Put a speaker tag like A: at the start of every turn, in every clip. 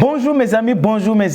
A: Bonjour mes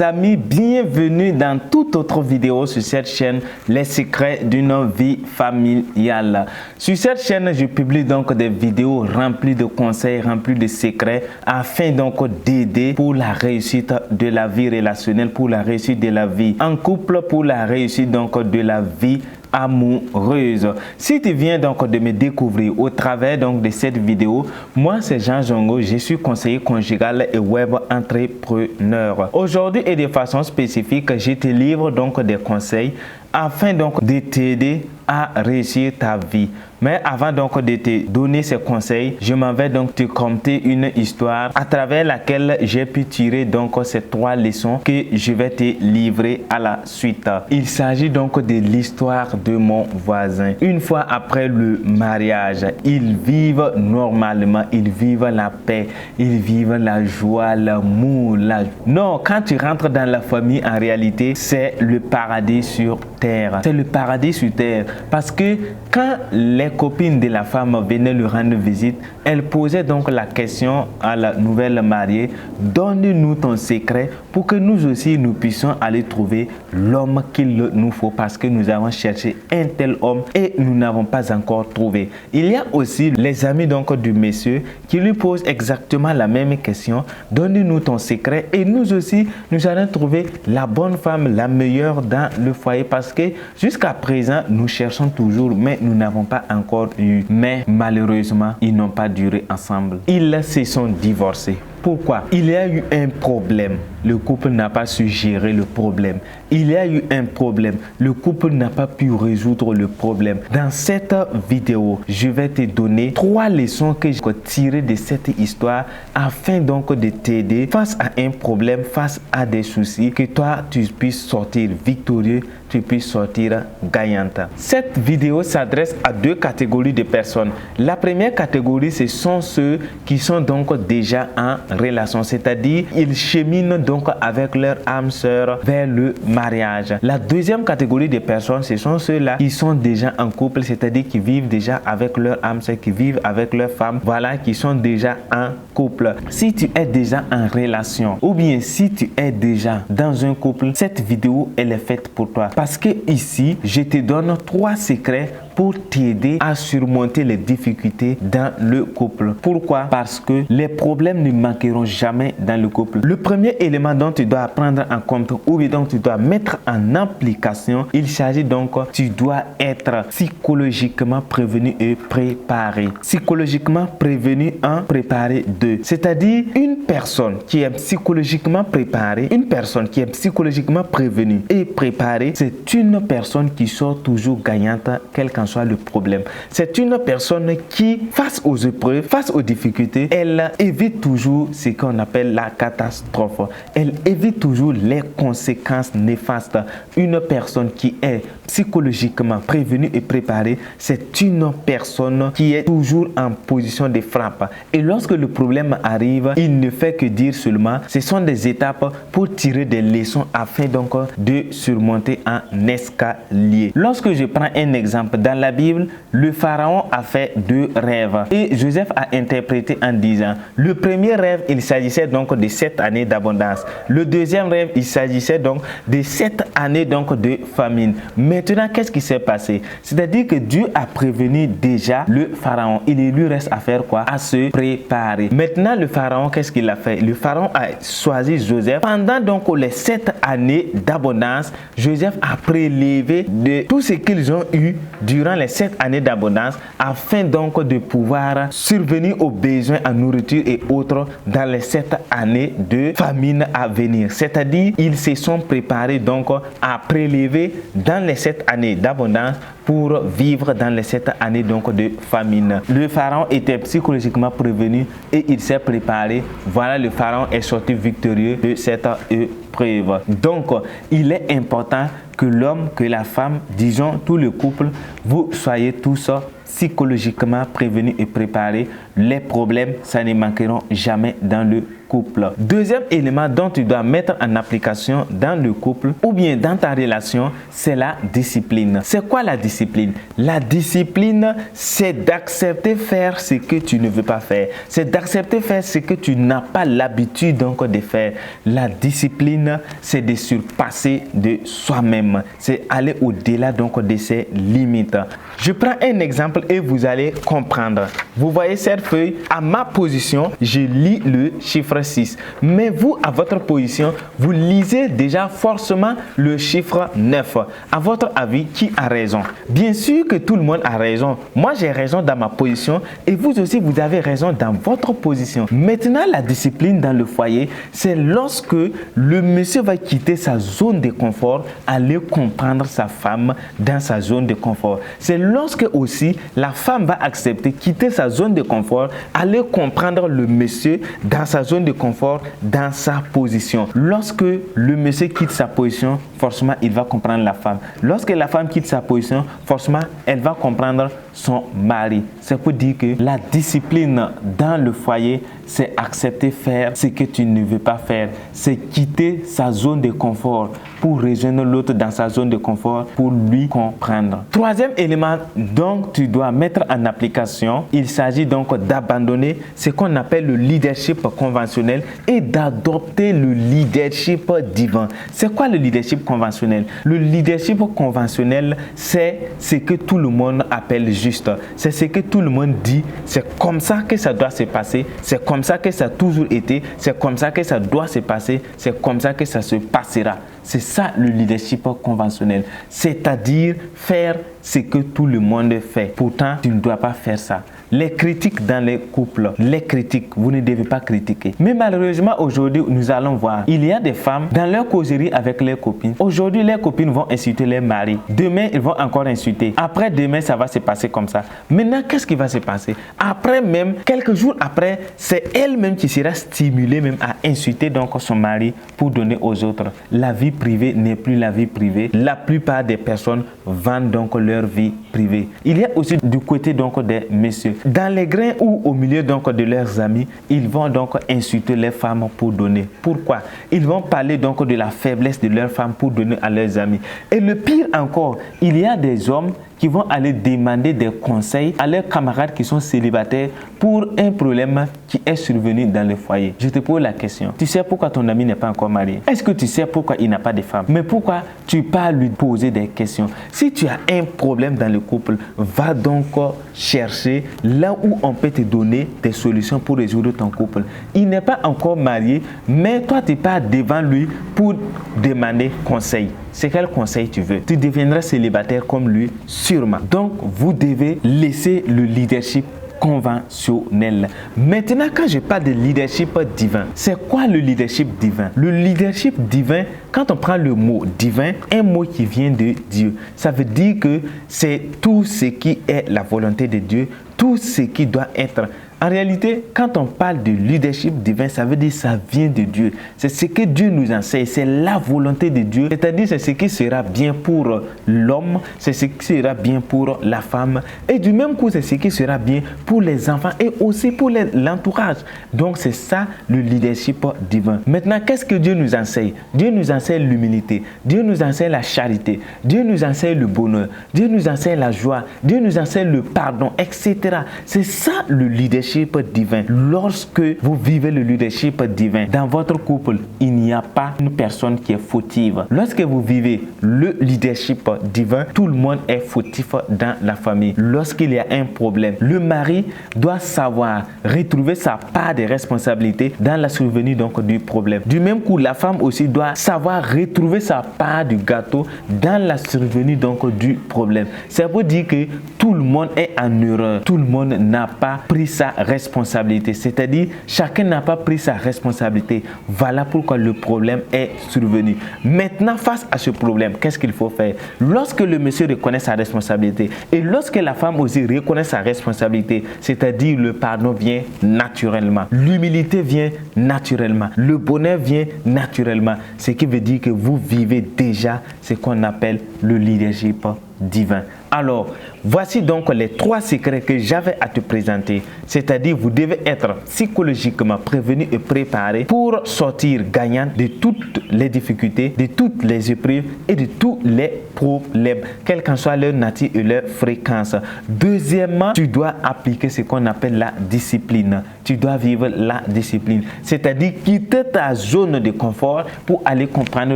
A: amis, bienvenue dans toute autre vidéo sur cette chaîne, les secrets d'une vie familiale. Sur cette chaîne, je publie donc des vidéos remplies de conseils, remplies de secrets, afin donc d'aider pour la réussite de la vie relationnelle, pour la réussite de la vie en couple, pour la réussite donc de la vie amoureuse. Si tu viens donc de me découvrir au travers donc de cette vidéo, moi c'est Jean Zongo, je suis conseiller conjugal et web entrepreneur. Aujourd'hui et de façon spécifique, je te livre donc des conseils afin donc de t'aider à réussir ta vie. Mais avant donc de te donner ces conseils, je m'en vais donc te conter une histoire à travers laquelle j'ai pu tirer donc ces 3 leçons que je vais te livrer à la suite. Il s'agit donc de l'histoire de mon voisin. Une fois après le mariage, ils vivent normalement, ils vivent la paix, ils vivent la joie, l'amour. Non, quand tu rentres dans la famille, en réalité, c'est le paradis sur terre. C'est le paradis sur terre. Parce que quand les copines de la femme venaient lui rendre visite, elle posait donc la question à la nouvelle mariée: donne-nous ton secret pour que nous aussi nous puissions aller trouver l'homme qu'il nous faut, parce que nous avons cherché un tel homme et nous n'avons pas encore trouvé. Il y a aussi les amis donc du monsieur qui lui posent exactement la même question: donne-nous ton secret et nous aussi nous allons trouver la bonne femme, la meilleure dans le foyer, parce que jusqu'à présent nous cherchons toujours mais nous n'avons pas encore eu. Mais malheureusement ils n'ont pas duré ensemble, ils se sont divorcés. Pourquoi? Il y a eu un problème. Le couple n'a pas su gérer le problème. Il y a eu un problème. Le couple n'a pas pu résoudre le problème. Dans cette vidéo, je vais te donner 3 leçons que j'ai tirées de cette histoire afin donc de t'aider face à un problème, face à des soucis, que toi tu puisses sortir victorieux, tu puisses sortir gagnante. Cette vidéo s'adresse à 2 catégories de personnes. La première catégorie, ce sont ceux qui sont donc déjà en relation, c'est-à-dire ils cheminent donc avec leur âme sœur vers le mariage. La deuxième catégorie de personnes, ce sont ceux-là qui sont déjà en couple, c'est-à-dire qui vivent déjà avec leur âme sœur, qui vivent avec leur femme, voilà, qui sont déjà en couple. Si tu es déjà en relation ou bien si tu es déjà dans un couple, cette vidéo elle est faite pour toi, parce que ici je te donne 3 secrets pour t'aider à surmonter les difficultés dans le couple. Pourquoi? Parce que les problèmes ne manqueront jamais dans le couple. Le premier élément dont tu dois prendre en compte ou bien donc tu dois mettre en application, il s'agit donc, tu dois être psychologiquement prévenu et préparé. Psychologiquement prévenu 1, préparé 2. C'est-à-dire une personne qui est psychologiquement préparée, une personne qui est psychologiquement prévenue et préparée, c'est une personne qui sort toujours gagnante, quel qu'en soit le problème. C'est une personne qui, face aux épreuves, face aux difficultés, elle évite toujours ce qu'on appelle la catastrophe. Elle évite toujours les conséquences néfastes. Une personne qui est psychologiquement prévenue et préparée, c'est une personne qui est toujours en position de frappe. Et lorsque le problème arrive, il ne fait que dire seulement, ce sont des étapes pour tirer des leçons afin donc de surmonter un escalier. Lorsque je prends un exemple, dans la Bible, le pharaon a fait 2 rêves et Joseph a interprété en disant: le premier rêve, il s'agissait donc de 7 années d'abondance. Le deuxième rêve, il s'agissait donc de 7 années donc de famine. Maintenant, qu'est-ce qui s'est passé? C'est-à-dire que Dieu a prévenu déjà le pharaon. Il lui reste à faire quoi? À se préparer. Maintenant, le pharaon, qu'est-ce qu'il a fait? Le pharaon a choisi Joseph. Pendant donc les 7 années d'abondance, Joseph a prélevé de tout ce qu'ils ont eu durant les 7 années d'abondance afin donc de pouvoir survenir aux besoins en nourriture et autres dans les 7 années de famine à venir. C'est-à-dire, ils se sont préparés donc à prélever dans les 7 années d'abondance pour vivre dans les 7 années donc de famine. Le pharaon était psychologiquement prévenu et il s'est préparé. Voilà, le pharaon est sorti victorieux de cette épreuve. Donc, il est important que l'homme, que la femme, disons tout le couple, vous soyez tous psychologiquement prévenus et préparés, les problèmes, ça ne manqueront jamais dans le couple. Deuxième élément dont tu dois mettre en application dans le couple ou bien dans ta relation, c'est la discipline. C'est quoi la discipline? La discipline, c'est d'accepter faire ce que tu ne veux pas faire. C'est d'accepter faire ce que tu n'as pas l'habitude donc de faire. La discipline, c'est de surpasser de soi-même. C'est aller au-delà donc de ses limites. Je prends un exemple et vous allez comprendre. Vous voyez cette feuille, à ma position, je lis le chiffre 6. Mais vous, à votre position, vous lisez déjà forcément le chiffre 9. À votre avis, qui a raison? Bien sûr que tout le monde a raison. Moi, j'ai raison dans ma position et vous aussi, vous avez raison dans votre position. Maintenant, la discipline dans le foyer, c'est lorsque le monsieur va quitter sa zone de confort, aller comprendre sa femme dans sa zone de confort. C'est lorsque aussi la femme va accepter quitter sa zone de confort, aller comprendre le monsieur dans sa zone de confort, dans sa position. Lorsque le monsieur quitte sa position, forcément, il va comprendre la femme. Lorsque la femme quitte sa position, forcément, elle va comprendre son mari. C'est pour dire que la discipline dans le foyer, c'est accepter faire ce que tu ne veux pas faire. C'est quitter sa zone de confort pour rejoindre l'autre dans sa zone de confort pour lui comprendre. Troisième élément donc tu dois mettre en application, il s'agit donc d'abandonner ce qu'on appelle le leadership conventionnel et d'adopter le leadership divin. C'est quoi le leadership conventionnel? Le leadership conventionnel, c'est ce que tout le monde appelle juste. C'est ce que tout le monde dit. C'est comme ça que ça doit se passer. C'est comme ça que ça a toujours été. C'est comme ça que ça doit se passer. C'est comme ça que ça se passera. C'est ça le leadership conventionnel. C'est-à-dire faire ce que tout le monde fait. Pourtant, tu ne dois pas faire ça. Les critiques dans les couples, les critiques, vous ne devez pas critiquer. Mais malheureusement, aujourd'hui, nous allons voir, il y a des femmes dans leur causerie avec leurs copines. Aujourd'hui, les copines vont insulter les maris. Demain, ils vont encore insulter. Après, demain, ça va se passer comme ça. Maintenant, qu'est-ce qui va se passer? Après même, quelques jours après, c'est elle-même qui sera stimulée même à insulter donc son mari pour donner aux autres. La vie privée n'est plus la vie privée. La plupart des personnes vendent donc leur vie privée. Il y a aussi du côté donc des messieurs. Dans les grains ou au milieu donc de leurs amis, ils vont donc insulter les femmes pour donner. Pourquoi? Ils vont parler donc de la faiblesse de leurs femmes pour donner à leurs amis. Et le pire encore, il y a des hommes qui vont aller demander des conseils à leurs camarades qui sont célibataires pour un problème qui est survenu dans le foyer. Je te pose la question. Tu sais pourquoi ton ami n'est pas encore marié? Est-ce que tu sais pourquoi il n'a pas de femme? Mais pourquoi tu pas lui poser des questions? Si tu as un problème dans le couple, va donc chercher là où on peut te donner des solutions pour résoudre ton couple. Il n'est pas encore marié, mais toi tu pars devant lui pour demander conseil. C'est quel conseil tu veux? Tu deviendras célibataire comme lui, sûrement. Donc, vous devez laisser le leadership conventionnel. Maintenant, quand je parle de leadership divin, c'est quoi le leadership divin? Le leadership divin, quand on prend le mot divin, un mot qui vient de Dieu, ça veut dire que c'est tout ce qui est la volonté de Dieu, tout ce qui doit être. En réalité, quand on parle de leadership divin, ça veut dire que ça vient de Dieu. C'est ce que Dieu nous enseigne, c'est la volonté de Dieu. C'est-à-dire c'est ce qui sera bien pour l'homme, c'est ce qui sera bien pour la femme. Et du même coup, c'est ce qui sera bien pour les enfants et aussi pour l'entourage. Donc c'est ça le leadership divin. Maintenant, qu'est-ce que Dieu nous enseigne? Dieu nous enseigne l'humilité, Dieu nous enseigne la charité, Dieu nous enseigne le bonheur, Dieu nous enseigne la joie, Dieu nous enseigne le pardon, etc. C'est ça le leadership divin. Lorsque vous vivez le leadership divin dans votre couple, il n'y a pas une personne qui est fautive. Lorsque vous vivez le leadership divin, tout le monde est fautif dans la famille. Lorsqu'il y a un problème, le mari doit savoir retrouver sa part de responsabilité dans la survenue donc du problème. Du même coup, la femme aussi doit savoir retrouver sa part du gâteau dans la survenue donc du problème. Ça veut dire que tout le monde est en erreur. Tout le monde n'a pas pris sa responsabilité, c'est-à-dire chacun n'a pas pris sa responsabilité. Voilà pourquoi le problème est survenu. Maintenant, face à ce problème, qu'est-ce qu'il faut faire? Lorsque le monsieur reconnaît sa responsabilité et lorsque la femme aussi reconnaît sa responsabilité, c'est-à-dire le pardon vient naturellement, l'humilité vient naturellement, le bonheur vient naturellement, ce qui veut dire que vous vivez déjà ce qu'on appelle le leadership divin. Alors, voici donc les 3 secrets que j'avais à te présenter. C'est-à-dire, vous devez être psychologiquement prévenu et préparé pour sortir gagnant de toutes les difficultés, de toutes les épreuves et de tous les problèmes, quelle qu'en soit leur nature et leur fréquence. Deuxièmement, tu dois appliquer ce qu'on appelle la discipline. Tu dois vivre la discipline, c'est-à-dire quitter ta zone de confort pour aller comprendre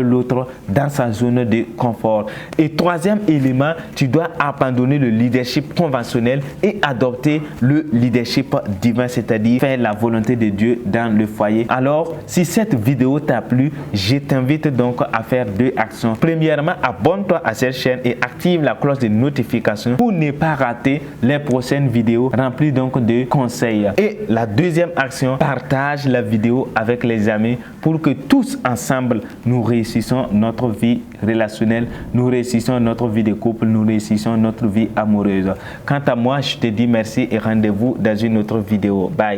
A: l'autre dans sa zone de confort. Et troisième élément, tu dois abandonner le leadership conventionnel et adopter le leadership divin, c'est-à-dire faire la volonté de Dieu dans le foyer. Alors, si cette vidéo t'a plu, je t'invite donc à faire 2 actions. Premièrement, abonne-toi à cette chaîne et active la cloche de notification pour ne pas rater les prochaines vidéos remplies donc de conseils. Et la deuxième action, partage la vidéo avec les amis pour que tous ensemble nous réussissons notre vie relationnelle, nous réussissons notre vie de couple, nous réussissons notre vie amoureuse. Quant à moi, je te dis merci et rendez-vous dans une autre vidéo. Bye.